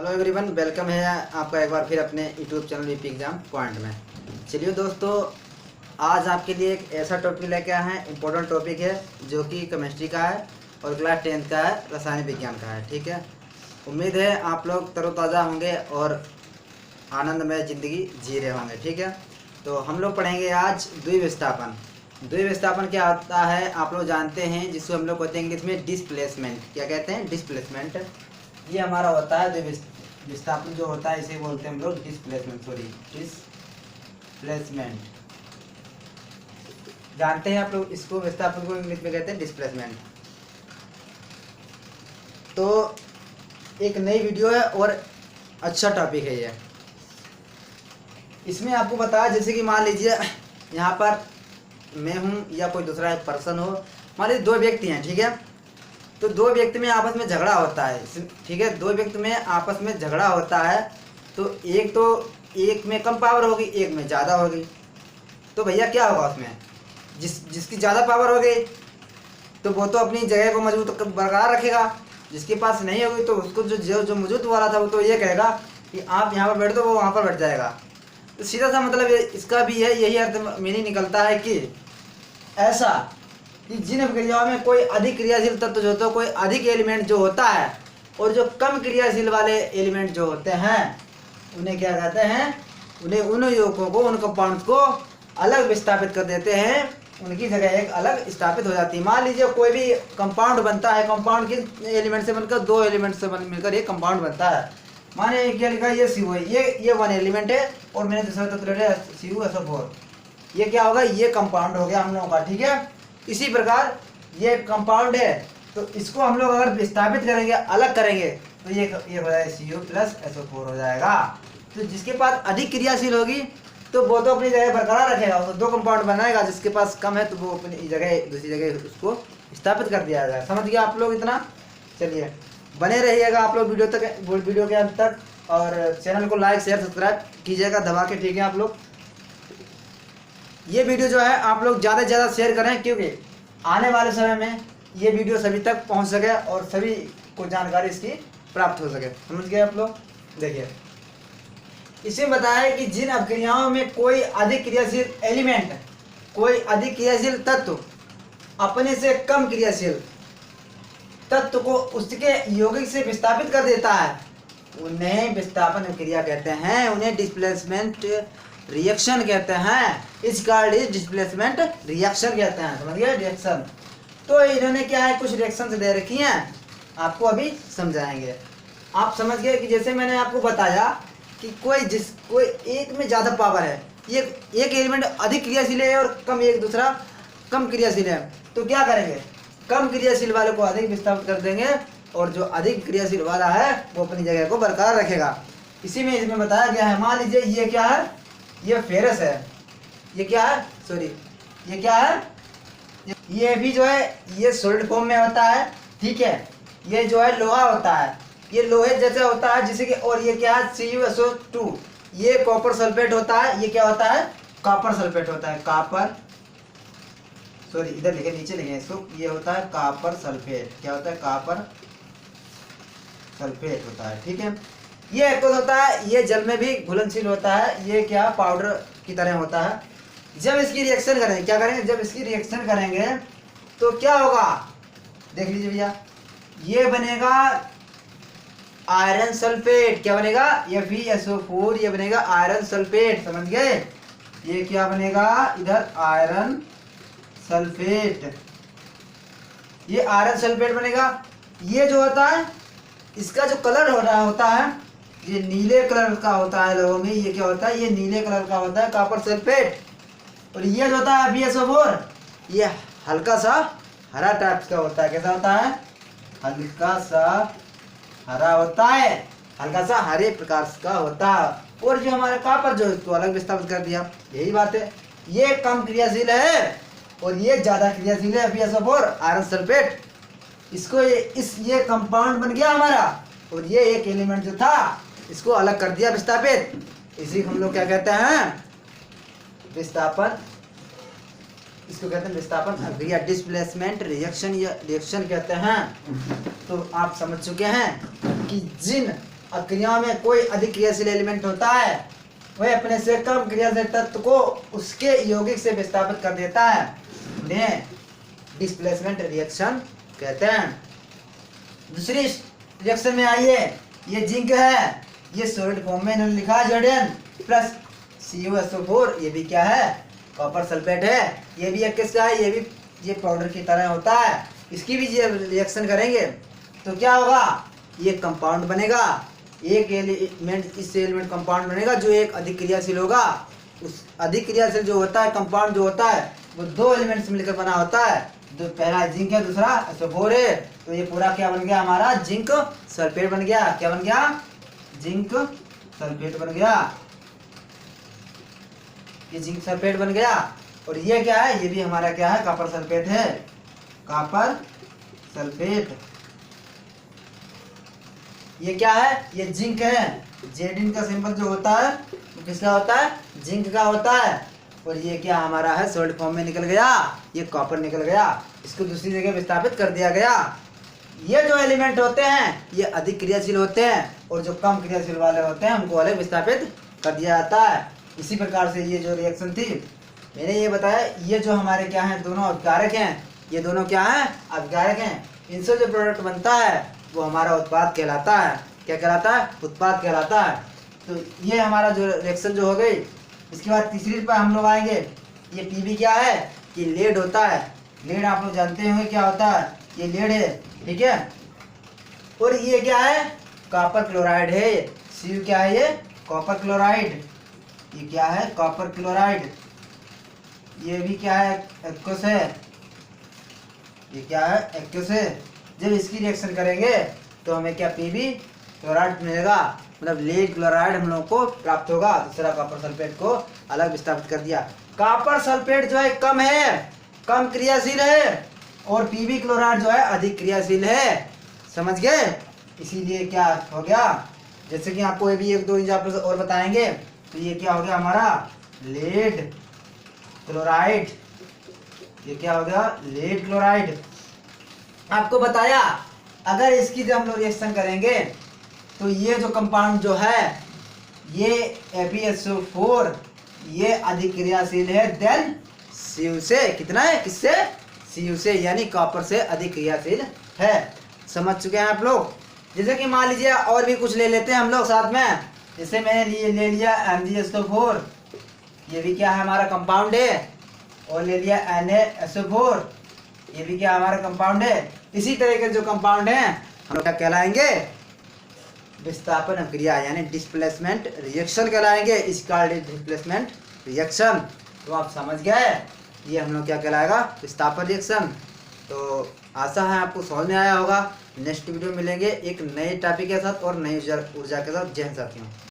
Hello everyone, welcome है आपका एक बार फिर अपने YouTube channel VP exam point में। चलिए दोस्तों, आज आपके लिए एक ऐसा टॉपिक लेके आए हैं, इम्पोर्टेंट टॉपिक है जो कि केमिस्ट्री का है और क्लास 10th का है, रसायन विज्ञान का है। ठीक है, उम्मीद है आप लोग तरोताज़ा होंगे और आनंदमय ज़िंदगी जी रहे होंगे। ठीक है, तो हम लोग पढ़ेंगे आज द्विविस्थापन। द्विविस्थापन क्या होता है आप लोग जानते हैं, जिसको हम लोग कहते हैं इंग्लिश में डिस्प्लेसमेंट। क्या कहते हैं? डिस्प्लेसमेंट। ये हमारा होता है विस्थापन जो होता है, इसे बोलते हैं हम लोग डिस्प्लेसमेंट। डिस्प्लेसमेंट जानते हैं आप लोग, इसको विस्थापन को इंग्लिश में कहते हैं डिस्प्लेसमेंट। तो एक नई वीडियो है और अच्छा टॉपिक है ये। इसमें आपको बताया, जैसे कि मान लीजिए यहाँ पर मैं हूँ या कोई दूसरा पर्सन हो, मान लीजिए दो व्यक्ति हैं। ठीक है, तो दो व्यक्ति में आपस में झगड़ा होता है। ठीक है, दो व्यक्ति में आपस में झगड़ा होता है, तो एक में कम पावर होगी, एक में ज़्यादा होगी। तो भैया क्या होगा उसमें? जिसकी ज़्यादा पावर होगी तो वो तो अपनी जगह को मजबूत बरकरार रखेगा। जिसके पास नहीं होगी तो उसको जो मौजूद वाला था वो तो ये कहेगा कि आप यहाँ पर बैठ दो, वो वहाँ पर बैठ जाएगा। तो सीधा सा मतलब इसका भी है, यही अर्थ मीनिंग निकलता है कि ऐसा कि जिन क्रियाओं में कोई अधिक क्रियाशील तत्व जो होता है, कोई अधिक एलिमेंट जो होता है, और जो कम क्रियाशील वाले एलिमेंट जो होते हैं उन्हें क्या कहते हैं? उन्हें उन यौगिकों को, उन कंपाउंड्स को अलग विस्थापित कर देते हैं, उनकी जगह एक अलग स्थापित हो जाती है। मान लीजिए कोई भी कंपाउंड बनता है, कंपाउंड किस एलिमेंट से बनकर? दो एलिमेंट से मिलकर ये कंपाउंड बनता है। माने क्या लिखा है? ये CO है, ये वन एलिमेंट है, और मैंने दूसरा तत्व ले लिया CuSO4। ये क्या होगा? ये कंपाउंड हो गया हम लोगों का। ठीक है, इसी प्रकार ये कंपाउंड है, तो इसको हम लोग अगर विस्थापित करेंगे, अलग करेंगे, तो ये हो जाएगा Cu+SO4 हो जाएगा। तो जिसके पास अधिक क्रियाशील होगी तो वो तो अपनी जगह बरकरार रखेगा, तो दो कंपाउंड बनाएगा। जिसके पास कम है तो वो अपनी जगह, दूसरी जगह उसको स्थापित कर दिया जाएगा। समझ गया आप लोग इतना? चलिए, बने रहिएगा आप लोग वीडियो के अंत तक, और चैनल को लाइक शेयर सब्सक्राइब कीजिएगा दबा के। ठीक है, आप लोग ये वीडियो जो है आप लोग ज़्यादा से ज़्यादा शेयर करें, क्योंकि आने वाले समय में ये वीडियो सभी तक पहुंच सके और सभी को जानकारी इसकी प्राप्त हो सके। समझ गए आप लोग? देखिए, इसमें बताया है कि जिन अभिक्रियाओं में कोई अधिक क्रियाशील एलिमेंट, कोई अधिक क्रियाशील तत्व अपने से कम क्रियाशील तत्व को उसके यौगिक से विस्थापित कर देता है, उन्हें विस्थापन क्रिया कहते हैं, उन्हें डिस्प्लेसमेंट रिएक्शन कहते हैं। इस कॉल्ड इज डिस्प्लेसमेंट रिएक्शन कहते हैं। समझ गए? रिएक्शन। तो इन्होंने क्या है, कुछ रिएक्शन दे रखी हैं, आपको अभी समझाएंगे। आप समझ गए कि जैसे मैंने आपको बताया कि कोई एक में ज़्यादा पावर है, ये एक एलिमेंट अधिक क्रियाशील है और एक दूसरा कम क्रियाशील है, तो क्या करेंगे? कम क्रियाशील वाले को अधिक विस्थापित कर देंगे, और जो अधिक क्रियाशील वाला है वो अपनी जगह को बरकरार रखेगा। इसी में इसमें बताया गया है। मान लीजिए ये क्या है? ये फेरस है। ये क्या है? सॉरी, ये क्या है? ये भी जो है ये सॉलिड फॉर्म में होता है। ठीक है, ये जो है लोहा होता है, ये लोहे जैसे होता है, जिसे कि, और ये क्या है? CuSO2। ये कॉपर सल्फेट होता है। ये क्या होता है? कॉपर सल्फेट होता है। कॉपर, सॉरी इधर लिखे, नीचे लिखे इसको। ये होता है कॉपर सल्फेट। क्या होता है? कॉपर सल्फेट होता है। ठीक है, ये एक्वस होता है, ये जल में भी घुलनशील होता है। ये क्या? पाउडर की तरह होता है। जब इसकी रिएक्शन करेंगे, क्या करेंगे? जब इसकी रिएक्शन करेंगे तो क्या होगा? देख लीजिए भैया, ये बनेगा आयरन सल्फेट। क्या बनेगा? FeSO4, ये बनेगा आयरन सल्फेट। समझ गए? ये क्या बनेगा? इधर आयरन सल्फेट, ये आयरन सल्फेट बनेगा। ये जो होता है, इसका जो कलर हो रहा होता है, ये नीले कलर का होता है लोगों में। ये क्या होता है? ये नीले कलर का होता है, कॉपर सल्फेट। और ये जो होता है FeSO4, ये हल्का सा हरा टाइप का होता है। कैसा होता है? हल्का सा हरा होता है, हल्का सा हरे प्रकार का होता है। और जो हमारा कॉपर जो इसको अलग विस्थापित कर दिया, यही बात है। ये कम क्रियाशील है और ये ज्यादा क्रियाशील है, FeSO4 आयरन सल्फेट। इसको ये कंपाउंड बन गया हमारा, और ये एक एलिमेंट जो था इसको अलग कर दिया, विस्थापित। इसी को हम लोग क्या कहते हैं? विस्थापन। इसको कहते हैं विस्थापन अभिक्रिया, डिस्प्लेसमेंट रिएक्शन या रिएक्शन कहते हैं। तो आप समझ चुके हैं कि जिन क्रिया में कोई अधिक क्रियाशील एलिमेंट होता है वह अपने से कम क्रियाशील तत्व को उसके यौगिक से विस्थापित कर देता है, उन्हें डिस्प्लेसमेंट रिएक्शन कहते हैं। दूसरी रिएक्शन में आइए, ये जिंक है, ये सॉलिड फॉर्म में इन्होंने लिखा है Zn प्लस CuSO4, ये भी क्या है, कॉपर सल्फेट है। ये भी एक किसका है, ये भी ये पाउडर की तरह होता है। इसकी भी ये रिएक्शन करेंगे तो क्या होगा, ये कंपाउंड बनेगा, एक एलिमेंट इससे एलिमेंट कंपाउंड बनेगा जो एक अधिक क्रियाशील होगा। उस अधिक क्रियाशील जो होता है कंपाउंड जो होता है वो दो एलिमेंट्स मिलकर बना होता है, जो पहला जिंक है दूसरा SO4 है। तो ये पूरा क्या बन गया हमारा, जिंक सल्फेट बन गया। क्या बन गया, जिंक सल्फेट बन गया, ये जिंक सल्फेट बन गया। और ये क्या है, ये भी हमारा क्या है, कॉपर सल्फेट है, कॉपर सल्फेट। ये क्या है, ये जिंक है। Zn का सिंबल जो होता है वो किसका होता है, जिंक का होता है। और ये क्या हमारा है, सॉलिड फॉर्म में निकल गया, ये कॉपर निकल गया, इसको दूसरी जगह विस्थापित कर दिया गया। ये जो एलिमेंट होते हैं ये अधिक क्रियाशील होते हैं और जो कम क्रियाशील वाले होते हैं उनको अलग विस्थापित कर दिया जाता है। इसी प्रकार से ये जो रिएक्शन थी मैंने ये बताया, ये जो हमारे क्या हैं, दोनों अपकारक हैं, ये दोनों क्या हैं, अपकारक हैं। इनसे जो प्रोडक्ट बनता है वो हमारा उत्पाद कहलाता है। क्या कहलाता है, उत्पाद कहलाता है। तो ये हमारा जो रिएक्शन जो हो गई। इसके बाद तीसरी पर हम लोग आएंगे, ये Pb क्या है, कि लेड होता है। लेड आप लोग जानते होंगे क्या होता है, ये लेड है, ठीक है। और ये क्या है, कॉपर क्लोराइड है। Cu क्या है, ये कॉपर क्लोराइड, ये क्या है, कॉपर क्लोराइड। ये भी क्या है, एक्वस है, ये क्या है, एक्वस है। जब इसकी रिएक्शन करेंगे तो हमें क्या Pb क्लोराइड मिलेगा, मतलब लेड क्लोराइड हम लोग को प्राप्त होगा। दूसरा कॉपर सल्फेट को अलग विस्थापित कर दिया। कॉपर सल्फेट जो है कम है, कम क्रियाशील है, और Pb क्लोराइड जो है अधिक क्रियाशील है। समझ गए, इसीलिए क्या हो गया, जैसे कि आपको ये भी एक दो एग्जाम्पल और बताएंगे। तो ये क्या हो गया हमारा, लेड क्लोराइड, ये क्या हो गया, लेड क्लोराइड। आपको बताया अगर इसकी जब हम लोग रिएक्शन करेंगे तो ये जो कंपाउंड जो है ये FeSO4 ये अधिक क्रियाशील है देन Cu से। कितना है, किससे, Cu से, यानी कॉपर से अधिक क्रियाशील है। समझ चुके हैं आप लोग। जैसे कि मान लीजिए और भी कुछ ले लेते हैं हम लोग साथ में। जैसे मैंने ले लिया MgSO4, ये भी क्या है हमारा कंपाउंड है, और ले लिया NaSO4, ये भी क्या हमारा कंपाउंड है। इसी तरह के जो कंपाउंड हैं हम लोग क्या कहलाएंगे, विस्थापन क्रिया यानी डिस्प्लेसमेंट रिएक्शन कहलाएंगे। इसका डिस्प्लेसमेंट रिएक्शन तो आप समझ गए, ये हम लोग क्या कहलाएगा, विस्थापन रिएक्शन। तो आशा है आपको समझ में आया होगा। नेक्स्ट वीडियो मिलेंगे एक नए टॉपिक के साथ और नई ऊर्जा के साथ। जय हिंद साथियों।